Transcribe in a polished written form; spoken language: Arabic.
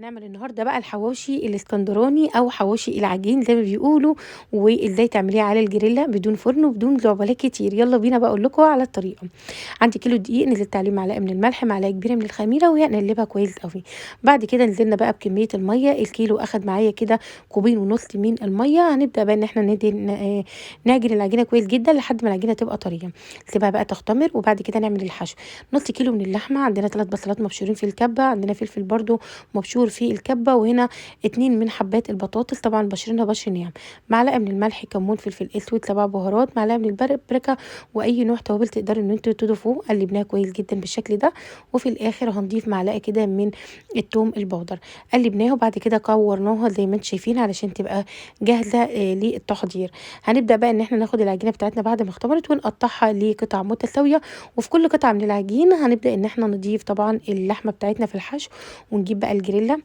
نعمل النهارده بقى الحواوشي الاسكندراني او حواوشي العجين زي ما بيقولوا، وازاي تعمليه على الجريلا بدون فرن وبدون زعبلات كتير. يلا بينا بقى اقول لكم على الطريقه. عندي كيلو دقيق نزلت عليه معلقه من الملح، معلقه كبيره من الخميره، وهي نقلبها كويس قوي. بعد كده نزلنا بقى بكميه الميه. الكيلو اخد معايا كده كوبين ونص من الميه. هنبدا بقى ان احنا نعجن العجينه كويس جدا لحد ما العجينه تبقى طريه. نسيبها بقى تختمر وبعد كده نعمل الحشو. نص كيلو من اللحمه، عندنا 3 بصلات مبشورين في الكبه، عندنا فلفل برده مبشور في الكبة، وهنا 2 من حبات البطاطس طبعا بشرينها بشر ناعم، معلقة من الملح، كمون، فلفل اسود، 7 بهارات، معلقة من البابريكا، واي نوع توابل تقدروا ان انتوا تضيفوه. قلبناها كويس جدا بالشكل ده، وفي الاخر هنضيف معلقة كده من التوم البودر. قلبناها وبعد كده كورناها زي ما انتم شايفين علشان تبقى جاهزة للتحضير. هنبدأ بقى ان احنا ناخد العجينة بتاعتنا بعد ما اختمرت ونقطعها لقطع متساوية، وفي كل قطعة من العجين هنبدأ ان احنا نضيف طبعا اللحمة بتاعتنا في الحشو. ونجيب بقى الجريلا